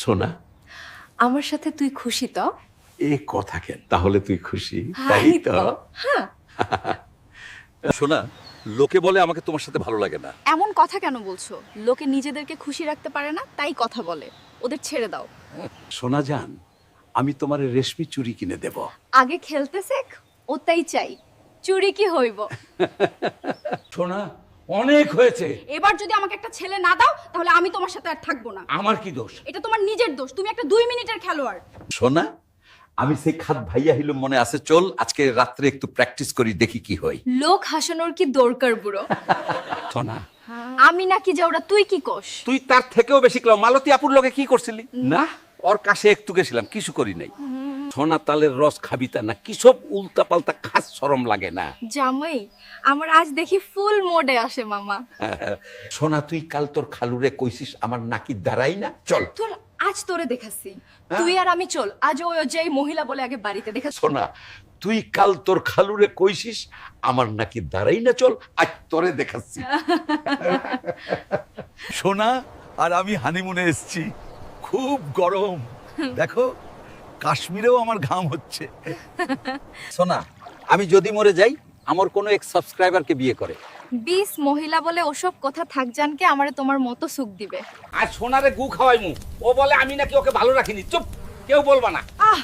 সোনা, আমার সাথে তুই খুশি তো? এ কথা কেন? তাহলে তুই খুশি, হাই তাই তো? তো। হ্যাঁ। শোনা, লোকে বলে আমাকে তোমার সাথে ভালো লাগে না। এমন কথা কেন বলছো? লোকে নিজেদেরকে খুশি রাখতে পারে না, তাই কথা বলে। ওদের ছেড়ে দাও। সোনা জান, আমি তোমার রেশমি চুড়ি কিনে দেব। আগে খেলতে শেখ, ওটাই চাই। চুরি কি হইব? সোনা, অনেক হয়েছে। এবার যদি আমাকে একটা ছেলে না দাও, তাহলে আমি তোমার সাথে আর থাকবো না। আমার কি দোষ? এটা তোমার নিজের দোষ। তুমি একটা 2 মিনিটের খেলোয়াড়। শোনা, আমি সেই খাত ভাইয়া হিলুম মনে আছে, চল আজকে রাত্রে একটু প্র্যাকটিস করি, দেখি কি হয়। লোক হাসানোর কি দরকার বুড়ো? সোনা, আমি নাকি যাওরা, তুই কি কোস? তুই তার থেকেও বেশি ক্লাও। মালতী আপুর লগে কি করছিলি? না, ওর কাছে একটু গেছিলাম, কিছু করি নাই। সোনা, তালের রস খাবি তা না, কি সব উল্টা পাল্টা খাস, শরম লাগে না? জামাই, আমার আজ দেখি ফুল মোডে আসে মামা। সোনা, তুই কাল তোর খালুরে কইছিস আমার নাকি দাঁড়াই না, চল। তোর আজ তোরে দেখাচ্ছি। তুই আর আমি চল, আজ ওই যেই মহিলা বলে আগে বাড়িতে দেখাচ্ছি। সোনা, তুই কাল তোর খালুরে কইছিস আমার নাকি দাঁড়াই না, চল আজ তোরে দেখাচ্ছি। সোনা আর আমি হানিমুনে এসেছি, খুব গরম। দেখো, কাশ্মীরেও আমার ঘাম হচ্ছে। সোনা, আমি যদি মরে যাই, আমার কোনো এক সাবস্ক্রাইবারকে বিয়ে করে। 20 মহিলা বলে ওসব কথা থাক জানকে আমারে তোমার মতো সুখ দিবে। আর সোনারে গু খাওয়াই মু, ও বলে আমি নাকি ওকে ভালো রাখিনি। চুপ, কেউ বলবা না। আহ,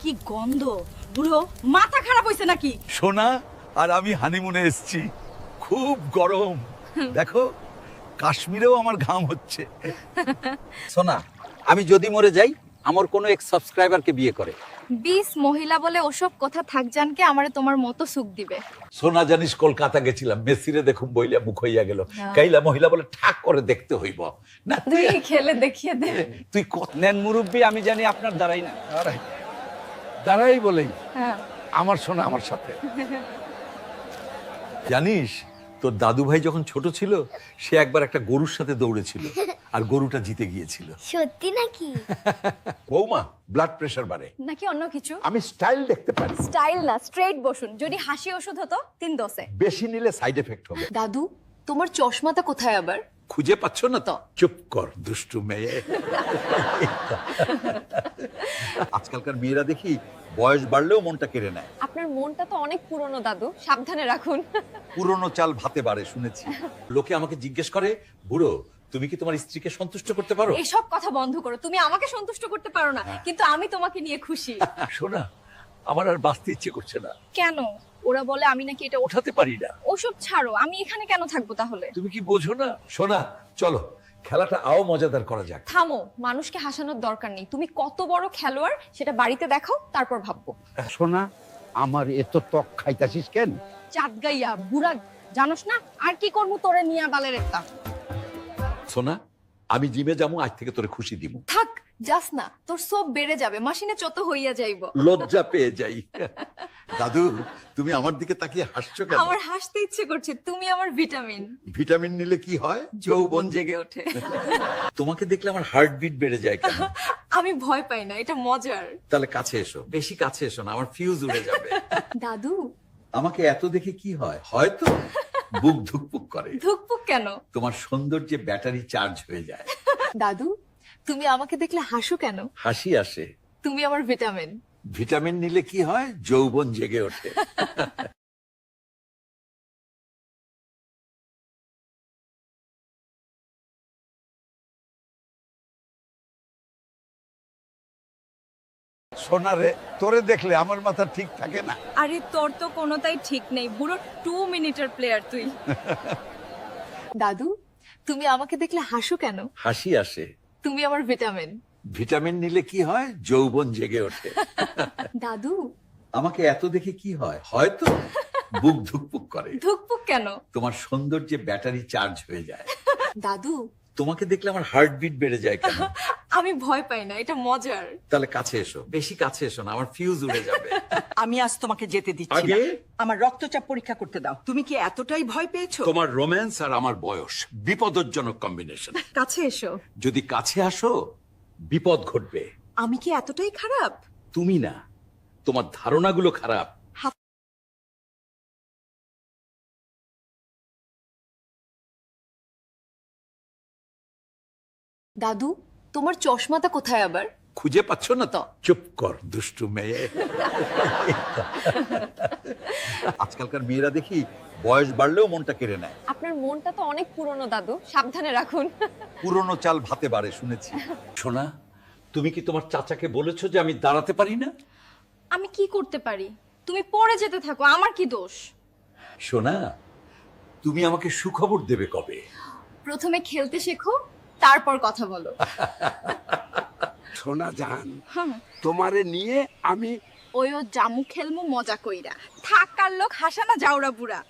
কি গন্ধ! বুড়ো মাথা খারাপ হইছে নাকি? সোনা আর আমি হানিমুনে এসেছি, খুব গরম। দেখো, কাশ্মীরেও আমার ঘাম হচ্ছে। সোনা, আমি যদি মরে যাই, আমার কোনো এক সাবস্ক্রাইবারকে বিয়ে করে। 20 মহিলা বলে ওসব কথা থাক জানকে আমারে তোমার মতো সুখ দিবে। সোনা, জানিস কলকাতা গেছিলাম, মেসিরে দেখুম বইলা মুখ হইয়া গেল। কাইলা মহিলা বলে ঠাক করে দেখতে হইব না। তুই খেলে দেখিয়ে দে। তুই কত নেন মুরব্বী, আমি জানি আপনার দ্বারাই না। দাঁড়াই বলেই হ্যাঁ। আমার সোনা আমার সাথে। জানিস, তোর দাদু ভাই যখন ছোট ছিল, সে একবার একটা গরুর সাথে দৌড়েছিল, আর গরুটা জিতে গিয়েছিল। সত্যি নাকি? বৌমা, ব্লাড প্রেশার বাড়ে। নাকি অন্য কিছু? আমি স্টাইল দেখতে পারি। স্টাইল না, স্ট্রেট বসুন। যদি হাসি ওষুধ হতো 3 দোষে। বেশি নিলে সাইড এফেক্ট হবে। দাদু, তোমার চশমাটা কোথায় আবার? খুঁজে পাচ্ছ না তো? চুপ কর দুষ্টু মেয়ে। আজকালকার মেয়েরা দেখি বয়স বাড়লেও মনটা কেড়ে নেয়। আপনার মনটা তো অনেক পুরনো দাদু, সাবধানে রাখুন। পুরনো চাল ভাতে বাড়ে, শুনেছি। লোকে আমাকে জিজ্ঞেস করে, বুড়ো তুমি কি তোমার স্ত্রীকে সন্তুষ্ট করতে পারো? এসব কথা বন্ধ করো। তুমি আমাকে সন্তুষ্ট করতে পারো না, কিন্তু আমি তোমাকে নিয়ে খুশি। সোনা, আমার আর বাঁচতে ইচ্ছে করছে না, কেন? ওরা বলে আমি নাকি এটা ওঠাতে পারি না। ওসব ছাড়ো, আমি এখানে কেন থাকবো তাহলে? তুমি কি বোঝো না? সোনা, চলো খেলাটা আও মজাদার করা যাক। থামো, মানুষকে হাসানোর দরকার নেই। তুমি কত বড় খেলোয়াড় সেটা বাড়িতে দেখাও, তারপর ভাববো। সোনা, আমার এত ত্বক খাইতাছিস কেন? চাঁদ গাইয়া বুড়া, জানোস না আর কি করবো তোরে নিয়া বালের একটা। সোনা, আমি জিমে যাবো, আজ থেকে তোরে খুশি দিব। থাক, যাস না, তোর সব বেড়ে যাবে, মাসিনে চত হইয়া যাইব। লজ্জা পেয়ে যাই। দাদু, তুমি আমার দিকে তাকিয়ে হাসছো কেন? আমার হাসতে ইচ্ছে করছে, তুমি আমার ভিটামিন। ভিটামিন নিলে কি হয়? যৌবন জেগে ওঠে। তোমাকে দেখলে আমার হার্টবিট বেড়ে যায় কেন? আমি ভয় পাই না, এটা মজার। তাহলে কাছে এসো, বেশি কাছে এসো না, আমার ফিউজ উড়ে যাবে। দাদু, আমাকে এত দেখে কি হয়? হয়তো বুক ধুকপুক করে। ধুকপুক কেন? তোমার সৌন্দর্যে ব্যাটারি চার্জ হয়ে যায়। দাদু, তুমি আমাকে দেখলে হাসো কেন? হাসি আসে। তুমি আমার ভিটামিন। ভিটামিন নিলে কি হয়? যৌবন জেগে ওঠে। সোনা রে, তোরে দেখলে আমার মাথা ঠিক থাকে না। আরে তোর তো কোনোটাই ঠিক নেই, বুড়ো 2 মিনিটের প্লেয়ার তুই। দাদু, তুমি আমাকে দেখলে হাসো কেন? হাসি আসে। তুমি আমার ভিটামিন। ভিটামিন নিলে কি হয়? যৌবন জেগে ওঠে। দাদু, আমাকে এত দেখে কি হয়? হয়তো বুক ধুকপুক করে। ধুকপুক কেন? তোমার সৌন্দর্যে ব্যাটারি চার্জ হয়ে যায়। দাদু, তোমাকে দেখলে আমার হার্টবিট বেড়ে যায় কেন? আমি ভয় পাই না, এটা মজার। তাহলে কাছে এসো, বেশি কাছে এসো না, আমার ফিউজ উড়ে যাবে। আমি আজ তোমাকে যেতে দিচ্ছি না। আগে? আমার রক্তচাপ পরীক্ষা করতে দাও। তুমি কি এতটাই ভয় পেয়েছো? তোমার রোম্যান্স আর আমার বয়স বিপদজনক কম্বিনেশন। কাছে এসো। যদি কাছে আসো, বিপদ ঘটবে। আমি কি এতটাই খারাপ? তুমি না, তোমার ধারণাগুলো খারাপ। দাদু, তোমার চশমাটা কোথায় আবার? খুঁজে পাচ্ছ না তো? চুপ কর দুষ্টু মেয়ে। আজকালকার মেয়েরা দেখি বয়স বাড়লেও মনটা কেড়ে নেয়। আপনার মনটা তো অনেক পুরনো দাদু, সাবধানে রাখুন। পুরনো চাল ভাতে বাড়ে শুনেছি। সোনা, তুমি কি তোমার চাচাকে বলেছো যে আমি দাঁড়াতে পারি না? আমি কি করতে পারি? তুমি পড়ে যেতে থাকো, আমার কি দোষ? সোনা, তুমি আমাকে সুখবর দেবে কবে? প্রথমে খেলতে শেখো, তারপর কথা বলো। সোনা জান, তোমারে নিয়ে আমি ওইও জামু খেলমু মজা কইরা, থাকার লোক হাসানা যাওরা বুড়া।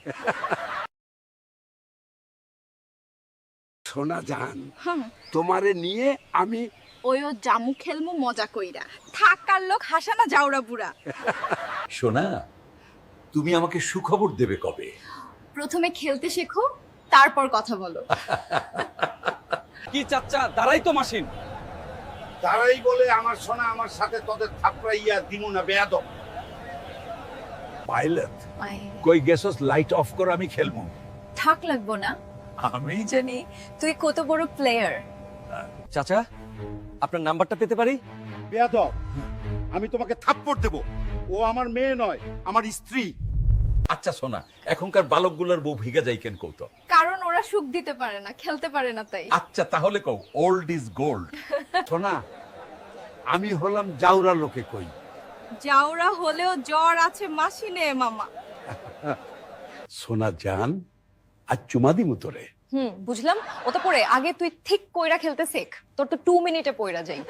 সোনা জান, তোমারে নিয়ে আমি ওইও জামু খেলমু মজা কইরা, থাকার লোক হাসানা যাওরা বুড়া। সোনা, তুমি আমাকে সুখবর দেবে কবে? প্রথমে খেলতে শেখো, তারপর কথা বলো। কি চাচ্চা, দাঁড়াই তো মাসিন। তারাই বলে আমার সোনা আমার সাথে তোদের থাপড়াইয়া দিমু না বেয়াদব। পাইলট কই গেছস? লাইট অফ কর, আমি খেলবো। থাক লাগবো না, আমি জানি তুই কত বড় প্লেয়ার। চাচা, আপনার নাম্বারটা পেতে পারি? বেয়াদব, আমি তোমাকে থাপ্পড় দেব। ও আমার মেয়ে নয়, আমার স্ত্রী। আচ্ছা সোনা, এখনকার বালকগুলোর বউ ভিগা যাই কেন কৌতো? কারণ ওরা সুখ দিতে পারে না, খেলতে পারে না তাই। আচ্ছা তাহলে কও, ওল্ড ইজ গোল্ড। সোনা, আমি হলাম জাউরা লোকে কই। যাওরা হলেও জ্বর আছে মাসিনে মামা। সোনা জান, আজ চুমা দিমু তোরে। বুঝলাম। ও তো পড়ে আগে তুই ঠিক কইরা খেলতে শেখ, তোর তো 2 মিনিটে পইরা যাই।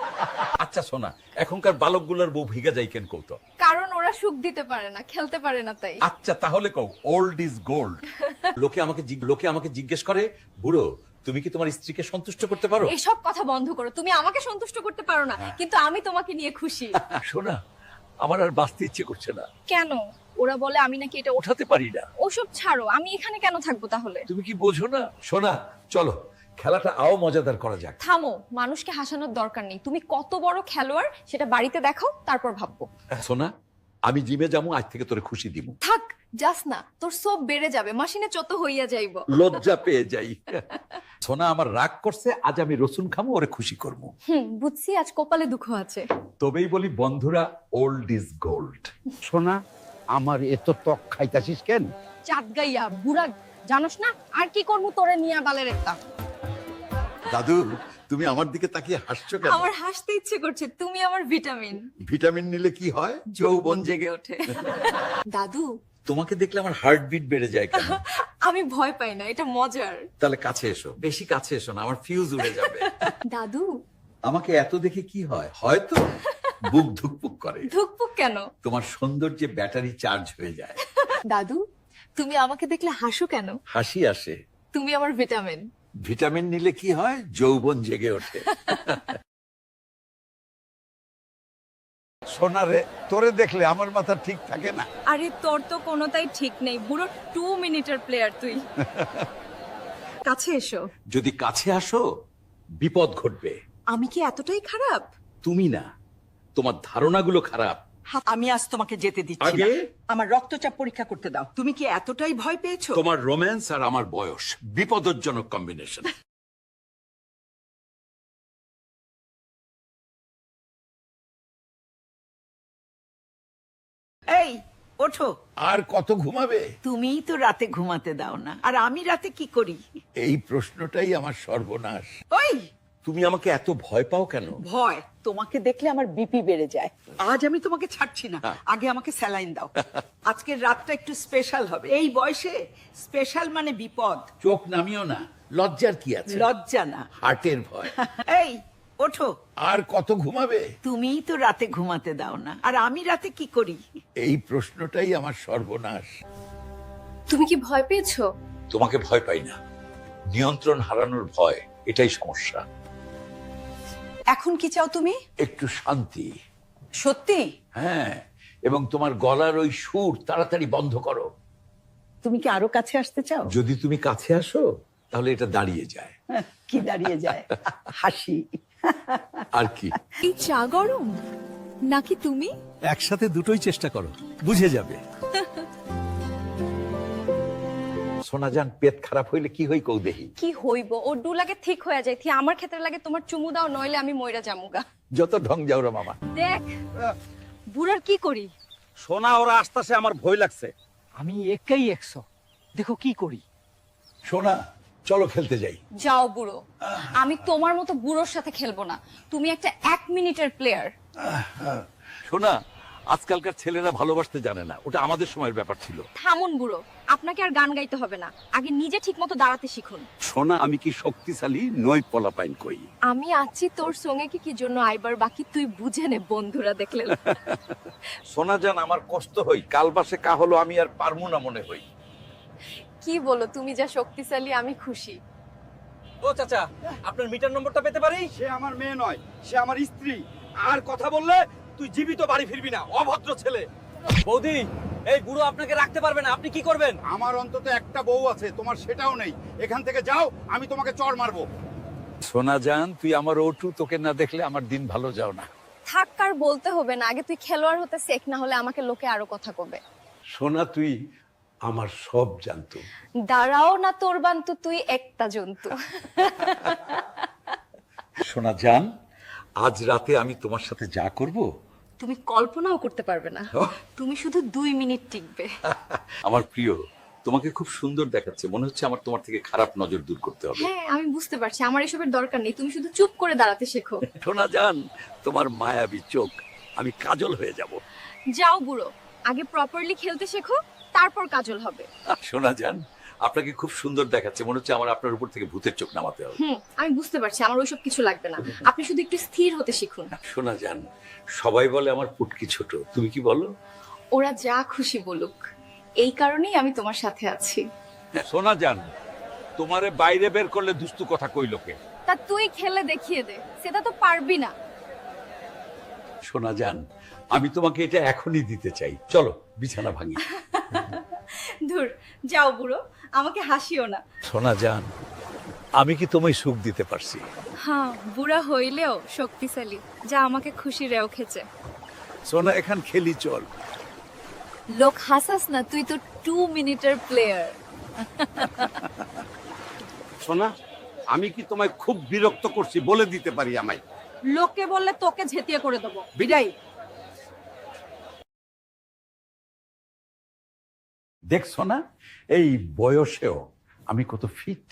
আচ্ছা সোনা, এখনকার বালকগুলোর বউ ভিগা যাই কেন কৌতো? কারণ ওরা সুখ দিতে পারে না, খেলতে পারে না তাই। আচ্ছা তাহলে কও, ওল্ড ইজ গোল্ড। লোকে আমাকে জিজ্ঞেস করে, বুড়ো তুমি কি তোমার স্ত্রীকে সন্তুষ্ট করতে পারো? এসব কথা বন্ধ করো। তুমি আমাকে সন্তুষ্ট করতে পারো না, কিন্তু আমি তোমাকে নিয়ে খুশি। সোনা, আমার আর বাঁচতে ইচ্ছে করছে না, কেন? ওরা বলে আমি নাকি এটা ওঠাতে পারি না। ওসব ছাড়ো, আমি এখানে কেন থাকবো তাহলে? তুমি কি বোঝো না? সোনা চলো, খেলাটা আও মজাদার করা যাক। থামো, মানুষকে হাসানোর দরকার নেই। তুমি কত বড় খেলোয়াড় সেটা বাড়িতে দেখাও, তারপর ভাববো। সোনা, আমি জিমে যাবো, আজ থেকে তোরে খুশি দিব। থাক, যাস না, তোর সব বেড়ে যাবে, মাসিনে চত হইয়া যাইব। লজ্জা পেয়ে যাই। সোনা আমার রাগ করছে, আজ আমি রসুন খামো, ওরে খুশি করবো। বুঝছি আজ কপালে দুঃখ আছে। তবেই বলি বন্ধুরা, ওল্ড ইজ গোল্ড। সোনা, আমার এত ত্বক খাইতাছিস কেন? চাঁদ গাইয়া বুড়া, জানোস না আর কি করবো তোরে নিয়া বালের একটা। দাদু, তুমি আমার দিকে তাকিয়ে হাসছো কেন? আমার হাসতে ইচ্ছে করছে, তুমি আমার ভিটামিন। ভিটামিন নিলে কি হয়? যৌবন জেগে ওঠে। দাদু, তোমাকে দেখলে আমার হার্টবিট বেড়ে যায় কেন? আমি ভয় পাই না, এটা মজার। তাহলে কাছে এসো, বেশি কাছে এসো না, আমার ফিউজ উড়ে যাবে। দাদু, আমাকে এত দেখে কি হয়? হয়তো বুক ধুকপুক করে। ধুকপুক কেন? তোমার সৌন্দর্যে ব্যাটারি চার্জ হয়ে যায়। দাদু, তুমি আমাকে দেখলে হাসো কেন? হাসি আসে। তুমি আমার ভিটামিন। ভিটামিন নিলে কি হয়? যৌবন জেগে ওঠে। সোনা রে, তোরে দেখলে আমার মাথা ঠিক থাকে না। আরে তোর তো কোনোটাই ঠিক নেই, বুড়ো 2 মিনিটের প্লেয়ার তুই। কাছে এসো। যদি কাছে আসো, বিপদ ঘটবে। আমি কি এতটাই খারাপ? তুমি না, তোমার ধারণাগুলো খারাপ। আমি আজ তোমাকে যেতে দিচ্ছি না। আগে? আমার রক্তচাপ পরীক্ষা করতে দাও। তুমি কি এতটাই ভয় পেয়েছো? তোমার রোম্যান্স আর আমার বয়স বিপদজনক কম্বিনেশন। এই ওঠো। আর কত ঘুমাবে? তুমিই তো রাতে ঘুমাতে দাও না, আর আমি রাতে কি করি? এই প্রশ্নটাই আমার সর্বনাশ। ওই তুমি আমাকে এত ভয় পাও কেন? ভয়, তোমাকে দেখলে আমার বিপি বেড়ে যায়। আজ আমি তোমাকে ছাড়ছি না, আগে আমাকে স্যালাইন দাও। আজকের রাতটা একটু স্পেশাল হবে। এই বয়সে স্পেশাল মানে বিপদ। চোখ নামিও না, লজ্জার কি আছে? লজ্জা না। হার্টের ভয়। এই ওঠো। আর কত ঘুমাবে? তুমিই তো রাতে ঘুমাতে দাও না, আর আমি রাতে কি করি? এই প্রশ্নটাই আমার সর্বনাশ। তুমি কি ভয় পেয়েছো? তোমাকে ভয় পাই না, নিয়ন্ত্রণ হারানোর ভয়, এটাই সমস্যা। এখন কি চাও তুমি? একটু শান্তি। সত্যি? হ্যাঁ, এবং তোমার গলার ওই সুর তাড়াতাড়ি বন্ধ করো। তুমি কি আরো কাছে আসতে চাও? যদি তুমি কাছে আসো, তাহলে এটা দাঁড়িয়ে যায়। কি দাঁড়িয়ে যায়? হাসি। আর কি? এই চা গরম নাকি তুমি? একসাথে দুটোই চেষ্টা করো, বুঝে যাবে। সোনাজান পেট খারাপ হইলে কি হই কৌ দেহি কি হইব ও ডু লাগে ঠিক হয়ে যায় থি আমার ক্ষেত্রে লাগে তোমার চুমু দাও নইলে আমি মইরা জামুগা যত ঢং যাও রে মামা। দেখ বুড়ার কি করি সোনা ওরা আসতেছে, আমার ভয় লাগছে। আমি একাই 100 দেখো কি করি। সোনা চলো খেলতে যাই। যাও বুড়ো, আমি তোমার মতো বুড়োর সাথে খেলবো না। তুমি একটা 1 মিনিটের প্লেয়ার। শোনা, আজকালকার ছেলেরা ভালোবাসতে জানে না, ওটা আমাদের সময়ের ব্যাপার ছিল। থামুন বুড়ো, আপনাকে আর গান গাইতে হবে না, আগে নিজে ঠিকমতো দাঁড়াতে শিখুন। সোনা, আমি কি শক্তিশালী নই পলাপাইন কই? আমি আছি তোর সঙ্গে কি জন্য আইবার, বাকি তুই বুঝে নে বন্ধুরা দেখলে। সোনা জান আমার কষ্ট হই, কাল বাসে কা হলো আমি আর পারমু না মনে হই। কি বলো, তুমি যা শক্তিশালী আমি খুশি। ও চাচা, আপনার মিটার নম্বরটা পেতে পারি? সে আমার মেয়ে নয়, সে আমার স্ত্রী। আর কথা বললে তুই জীবিত বাড়ি ফিরবি না, অভদ্র ছেলে। বৌদি, এই বুড়ো আপনাকে রাখতে পারবে না, আপনি কি করবেন? আমার অন্তত একটা বউ আছে, তোমার সেটাও নেই। এখান থেকে যাও, আমি তোমাকে চড় মারবো। সোনা জান তুই আমার ওটু, তোকে না দেখলে আমার দিন ভালো যাও না। থাক, আর বলতে হবে না, আগে তুই খেলোয়াড় হতে শেখ, না হলে আমাকে লোকে আরো কথা কবে। সোনা, তুই আমার সব জানতো। দাঁড়াও না তোর বান্তু, তুই একটা জন্তু। সোনা জান, আজ রাতে আমি তোমার সাথে যা করব তুমি কল্পনাও করতে পারবে না। তুমি শুধু 2 মিনিট টিকবে। আমার প্রিয়, তোমাকে খুব সুন্দর দেখাচ্ছে, মনে হচ্ছে আমার তোমার থেকে খারাপ নজর দূর করতে হবে। হ্যাঁ, আমি বুঝতে পারছি, আমার এসবের দরকার নেই, তুমি শুধু চুপ করে দাঁড়াতে শেখো। সোনা জান, তোমার মায়াবী চোখ, আমি কাজল হয়ে যাব। যাও বুড়ো, আগে প্রপারলি খেলতে শেখো, তারপর কাজল হবে। সোনা জান, আপনাকে খুব সুন্দর দেখাচ্ছে, মনে হচ্ছে আমার আপনার উপর থেকে ভূতের চোখ নামাতে হবে। আমি বুঝতে পারছি, আমার ওইসব কিছু লাগবে না, আপনি শুধু একটু স্থির হতে শিখুন। সোনা জান, সবাই বলে আমার পুটকি ছোট, তুমি কি বলো? ওরা যা খুশি বলুক, এই কারণেই আমি তোমার সাথে আছি। সোনা জান, তোমারে বাইরে বের করলে দুস্তু কথা কই লোকে। তা তুই খেলে দেখিয়ে দে, সেটা তো পারবি না। সোনা জান, আমি তোমাকে এটা এখনই দিতে চাই, চলো বিছানা ভাঙি। ধুর, যাও বুড়ো, আমাকে হাসিও না। সোনা জান, আমি কি তোমায় সুখ দিতে পারছি? হ্যাঁ, বুড়া হইলেও শক্তিশালী, যা আমাকে খুশি রেও খেছে। সোনা এখান খেলি চল। লোক হাসাস না, তুই তো 2 মিনিটের প্লেয়ার। সোনা, আমি কি তোমায় খুব বিরক্ত করছি বলে দিতে পারি আমায়? লোকে বললে তোকে ঝেঁটিয়ে করে দেবো। বিদায়। দেখ সোনা, এই বয়সেও আমি কত ফিট।